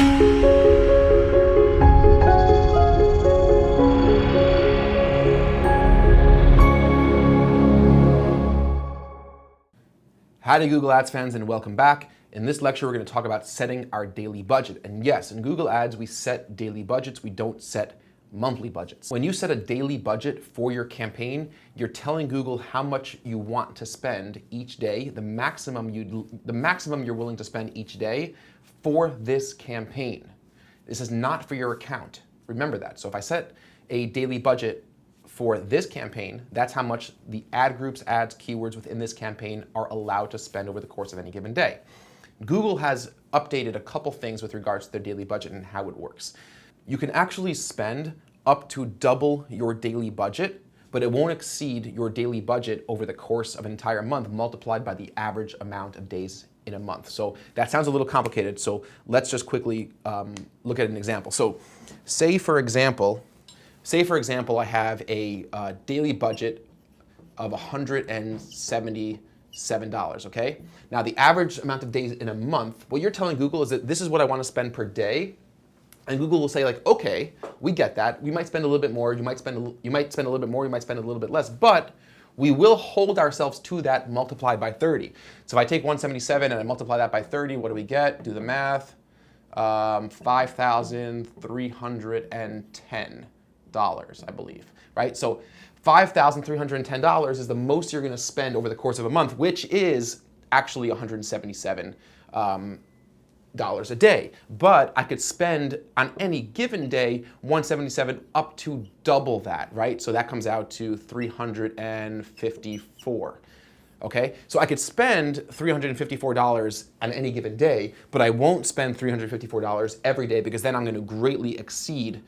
Howdy Google Ads fans, and welcome back. In this lecture, we're going to talk about setting our daily budget. And yes, in Google Ads, we set daily budgets. We don't set monthly budgets. When you set a daily budget for your campaign, you're telling Google how much you want to spend each day, the maximum you're willing to spend each day for this campaign. This is not for your account. Remember that. So if I set a daily budget for this campaign, that's how much the ad groups, ads, keywords within this campaign are allowed to spend over the course of any given day. Google has updated a couple things with regards to their daily budget and how it works. You can actually spend up to double your daily budget, but it won't exceed your daily budget over the course of an entire month multiplied by the average amount of days in a month. So that sounds a little complicated, so let's just quickly look at an example. So say for example, I have a daily budget of $177, okay? Now the average amount of days in a month, what you're telling Google is that this is what I want to spend per day, and Google will say like, okay, we get that. We might spend a little bit more, you might spend a little bit more, you might spend a little bit less, but we will hold ourselves to that multiplied by 30. So if I take 177 and I multiply that by 30, what do we get? Do the math. $5,310. I believe, right? So $5,310 is the most you're going to spend over the course of a month, which is actually $177 a day. But I could spend on any given day 177 up to double that, right? So that comes out to 354. Okay, so I could spend $354 on any given day, but I won't spend $354 every day because then I'm going to greatly exceed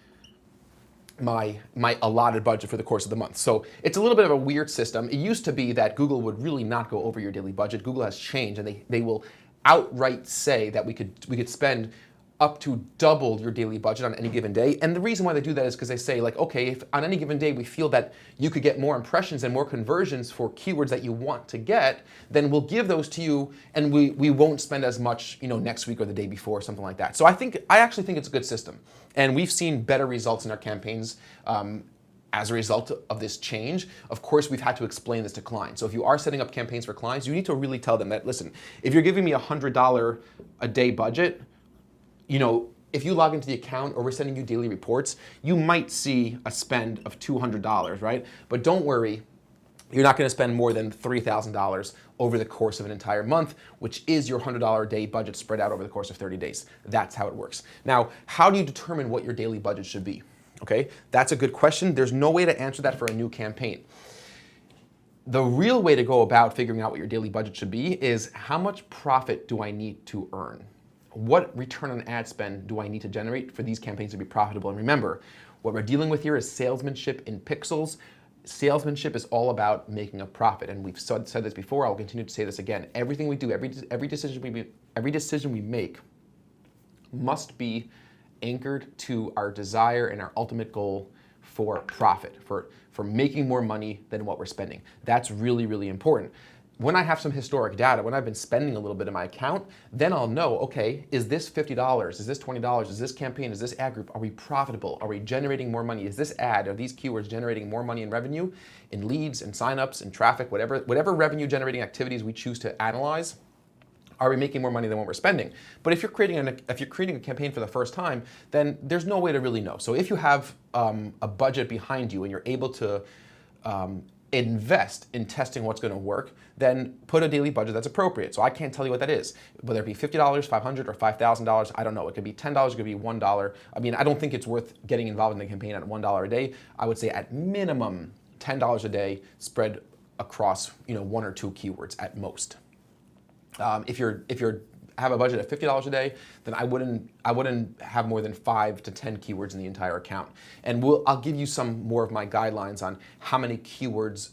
my allotted budget for the course of the month. So it's a little bit of a weird system. It used to be that Google would really not go over your daily budget. Google has changed, and they will outright say that we could spend up to double your daily budget on any given day. And the reason why they do that is because they say like, okay, if on any given day we feel that you could get more impressions and more conversions for keywords that you want to get, then we'll give those to you and we won't spend as much, next week or the day before, something like that. So I actually think it's a good system. And we've seen better results in our campaigns as a result of this change. Of course, we've had to explain this to clients. So if you are setting up campaigns for clients, you need to really tell them that, listen, if you're giving me a $100 a day budget, if you log into the account or we're sending you daily reports, you might see a spend of $200, right? But don't worry, you're not going to spend more than $3,000 over the course of an entire month, which is your $100 a day budget spread out over the course of 30 days. That's how it works. Now, how do you determine what your daily budget should be? Okay, that's a good question. There's no way to answer that for a new campaign. The real way to go about figuring out what your daily budget should be is how much profit do I need to earn? What return on ad spend do I need to generate for these campaigns to be profitable? And remember, what we're dealing with here is salesmanship in pixels. Salesmanship is all about making a profit, and we've said this before. I'll continue to say this again. Everything we do, every decision we make must be anchored to our desire and our ultimate goal for profit, for making more money than what we're spending. That's really, really important. When I have some historic data, when I've been spending a little bit of my account, then I'll know, okay, is this $50? Is this $20? Is this campaign? Is this ad group? Are we profitable? Are we generating more money? Is this ad, are these keywords generating more money in revenue, in leads, in signups, in traffic, whatever revenue generating activities we choose to analyze? Are we making more money than what we're spending? But if you're creating a campaign for the first time, then there's no way to really know. So if you have a budget behind you and you're able to invest in testing what's going to work, then put a daily budget that's appropriate. So I can't tell you what that is. Whether it be $50, $500, or $5,000, I don't know. It could be $10, it could be $1. I mean, I don't think it's worth getting involved in the campaign at $1 a day. I would say at minimum $10 a day spread across one or two keywords at most. If you're have a budget of $50 a day, then I wouldn't have more than 5 to 10 keywords in the entire account. And I'll give you some more of my guidelines on how many keywords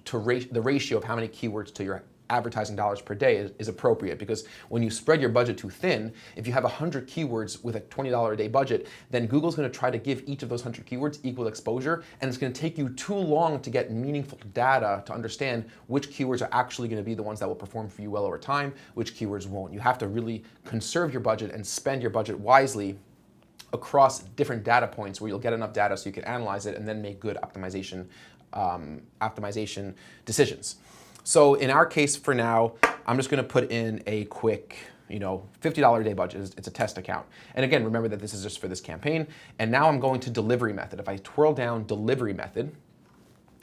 the ratio of how many keywords to your advertising dollars per day is appropriate, because when you spread your budget too thin, if you have 100 keywords with a $20 a day budget, then Google's going to try to give each of those 100 keywords equal exposure, and it's going to take you too long to get meaningful data to understand which keywords are actually going to be the ones that will perform for you well over time, which keywords won't. You have to really conserve your budget and spend your budget wisely across different data points where you'll get enough data so you can analyze it and then make good optimization decisions. So in our case for now, I'm just going to put in a quick, $50 a day budget. It's a test account. And again, remember that this is just for this campaign. And now I'm going to delivery method. If I twirl down delivery method,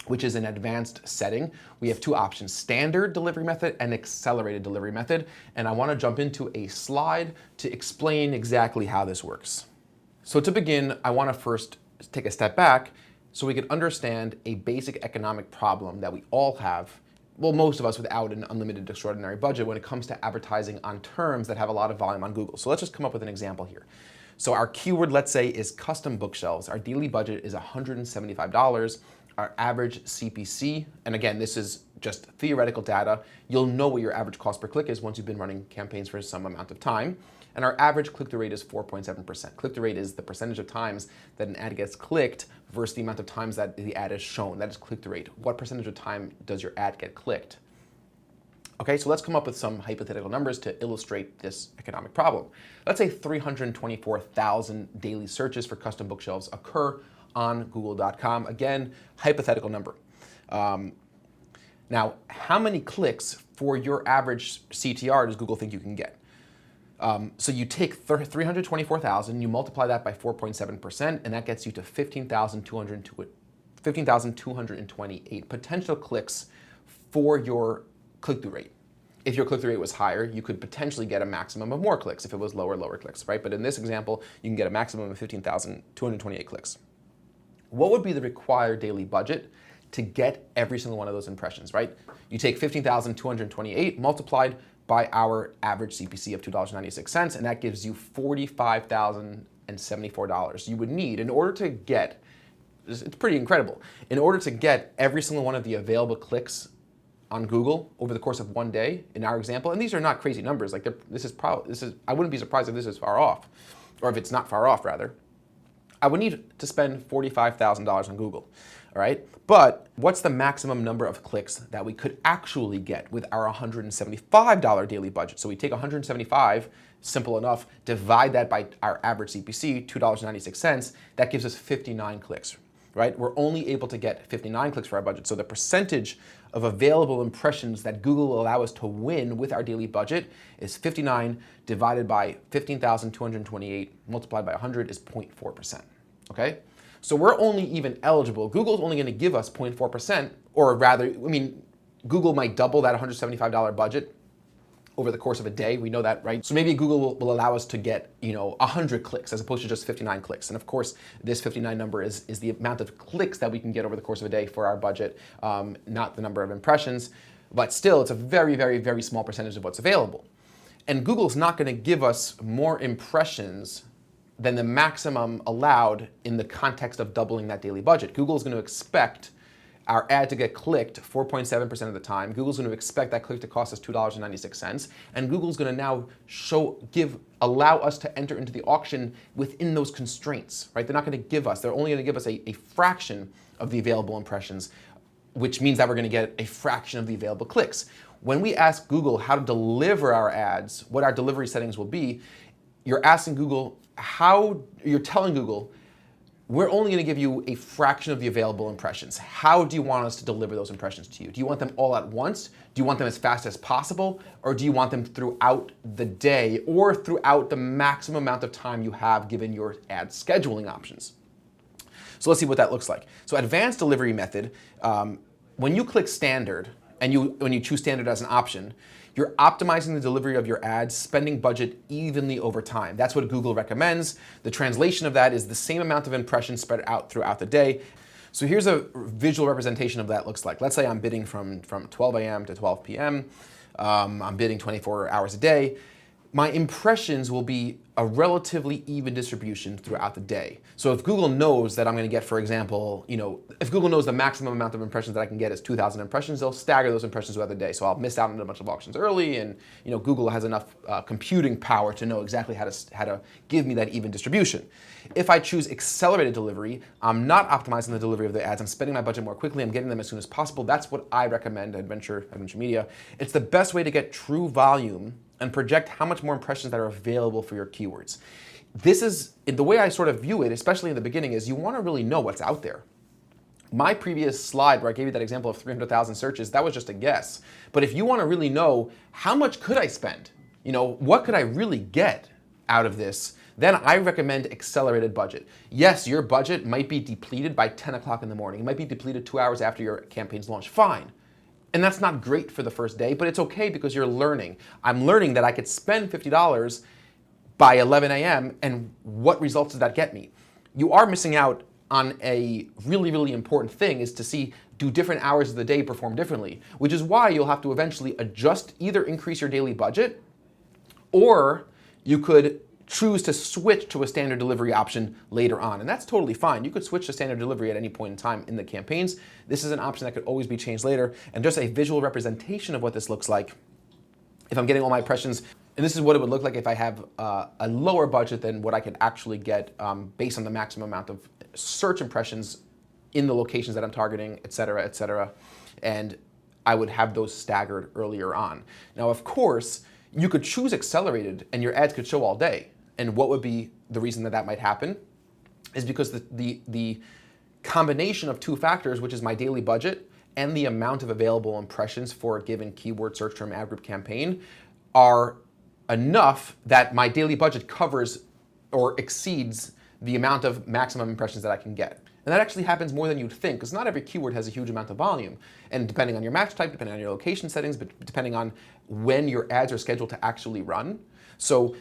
which is an advanced setting, we have two options: standard delivery method and accelerated delivery method. And I want to jump into a slide to explain exactly how this works. So to begin, I want to first take a step back so we can understand a basic economic problem that we all have, well, most of us without an unlimited extraordinary budget, when it comes to advertising on terms that have a lot of volume on Google. So let's just come up with an example here. So our keyword, let's say, is custom bookshelves. Our daily budget is $175. Our average CPC, and again, this is just theoretical data. You'll know what your average cost per click is once you've been running campaigns for some amount of time. And our average click-through rate is 4.7%. Click-through rate is the percentage of times that an ad gets clicked versus the amount of times that the ad is shown. That is click-through rate. What percentage of time does your ad get clicked? Okay, so let's come up with some hypothetical numbers to illustrate this economic problem. Let's say 324,000 daily searches for custom bookshelves occur on google.com. Again, hypothetical number. Now, how many clicks for your average CTR does Google think you can get? So you take 324,000, you multiply that by 4.7%, and that gets you to 15,228 potential clicks for your click-through rate. If your click-through rate was higher, you could potentially get a maximum of more clicks. If it was lower clicks, right? But in this example, you can get a maximum of 15,228 clicks. What would be the required daily budget to get every single one of those impressions, right? You take 15,228 multiplied by our average CPC of $2.96, and that gives you $45,074 you would need in order to get, it's pretty incredible, in order to get every single one of the available clicks on Google over the course of one day, in our example. And these are not crazy numbers. Like I wouldn't be surprised if this is far off, or if it's not far off rather. I would need to spend $45,000 on Google, all right? But what's the maximum number of clicks that we could actually get with our $175 daily budget? So we take $175, simple enough, divide that by our average CPC, $2.96, that gives us 59 clicks, right? We're only able to get 59 clicks for our budget. So the percentage of available impressions that Google will allow us to win with our daily budget is 59 divided by 15,228 multiplied by 100 is 0.4%, okay? So we're only even eligible, Google's only gonna give us 0.4%, or rather, Google might double that $175 budget over the course of a day. We know that, right? So maybe Google will allow us to get, 100 clicks as opposed to just 59 clicks. And of course, this 59 number is the amount of clicks that we can get over the course of a day for our budget, not the number of impressions. But still, it's a very, very, very small percentage of what's available. And Google's not going to give us more impressions than the maximum allowed in the context of doubling that daily budget. Google's going to expect our ad to get clicked 4.7% of the time. Google's going to expect that click to cost us $2.96, and Google's going to now allow us to enter into the auction within those constraints, right? They're not going to give us, they're only going to give us a fraction of the available impressions, which means that we're going to get a fraction of the available clicks. When we ask Google how to deliver our ads, what our delivery settings will be, you're asking Google you're telling Google, we're only going to give you a fraction of the available impressions. How do you want us to deliver those impressions to you? Do you want them all at once? Do you want them as fast as possible? Or do you want them throughout the day or throughout the maximum amount of time you have given your ad scheduling options? So let's see what that looks like. So advanced delivery method, when you click standard, and when you choose standard as an option, you're optimizing the delivery of your ads, spending budget evenly over time. That's what Google recommends. The translation of that is the same amount of impressions spread out throughout the day. So here's a visual representation of that looks like. Let's say I'm bidding from 12 a.m. to 12 p.m. I'm bidding 24 hours a day. my impressions will be a relatively even distribution throughout the day. So if Google knows that I'm going to get, for example, if Google knows the maximum amount of impressions that I can get is 2,000 impressions, they'll stagger those impressions throughout the day. So I'll miss out on a bunch of auctions early, and Google has enough computing power to know exactly how to give me that even distribution. If I choose accelerated delivery, I'm not optimizing the delivery of the ads. I'm spending my budget more quickly. I'm getting them as soon as possible. That's what I recommend at Adventure Media. It's the best way to get true volume and project how much more impressions that are available for your keywords. This is, the way I sort of view it, especially in the beginning, is you want to really know what's out there. My previous slide where I gave you that example of 300,000 searches, that was just a guess. But if you want to really know how much could I spend, what could I really get out of this, then I recommend accelerated budget. Yes, your budget might be depleted by 10 o'clock in the morning. It might be depleted 2 hours after your campaign's launch. Fine. And that's not great for the first day, but it's okay because you're learning. I'm learning that I could spend $50 by 11 a.m. and what results does that get me? You are missing out on a really, really important thing, is to see, do different hours of the day perform differently? Which is why you'll have to eventually adjust, either increase your daily budget, or you could choose to switch to a standard delivery option later on. And that's totally fine. You could switch to standard delivery at any point in time in the campaigns. This is an option that could always be changed later. And just a visual representation of what this looks like, if I'm getting all my impressions, and this is what it would look like if I have a lower budget than what I could actually get based on the maximum amount of search impressions in the locations that I'm targeting, et cetera, et cetera. And I would have those staggered earlier on. Now, of course, you could choose accelerated and your ads could show all day. And what would be the reason that might happen is because the combination of two factors, which is my daily budget and the amount of available impressions for a given keyword search term ad group campaign, are enough that my daily budget covers or exceeds the amount of maximum impressions that I can get. And that actually happens more than you'd think, because not every keyword has a huge amount of volume. And depending on your match type, depending on your location settings, but depending on when your ads are scheduled to actually run. So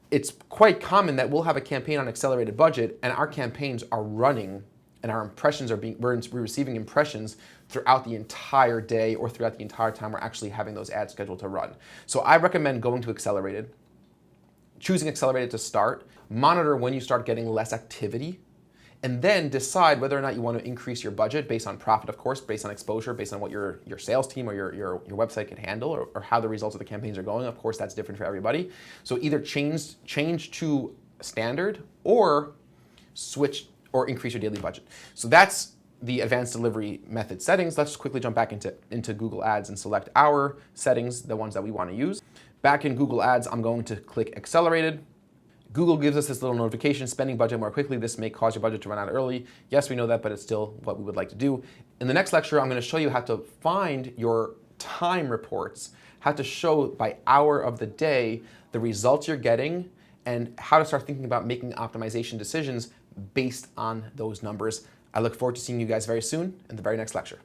it's quite common that we'll have a campaign on accelerated budget and our campaigns are running and our impressions we're receiving impressions throughout the entire day or throughout the entire time we're actually having those ads scheduled to run. So I recommend going to accelerated, choosing accelerated to start, monitor when you start getting less activity, and then decide whether or not you want to increase your budget based on profit, of course, based on exposure, based on what your sales team or your website can handle, or how the results of the campaigns are going. Of course, that's different for everybody. So either change to standard or switch or increase your daily budget. So that's the advanced delivery method settings. Let's just quickly jump back into Google Ads and select our settings, the ones that we want to use. Back in Google Ads, I'm going to click accelerated. Google gives us this little notification, spending budget more quickly. This may cause your budget to run out early. Yes, we know that, but it's still what we would like to do. In the next lecture, I'm going to show you how to find your time reports, how to show by hour of the day the results you're getting, and how to start thinking about making optimization decisions based on those numbers. I look forward to seeing you guys very soon in the very next lecture.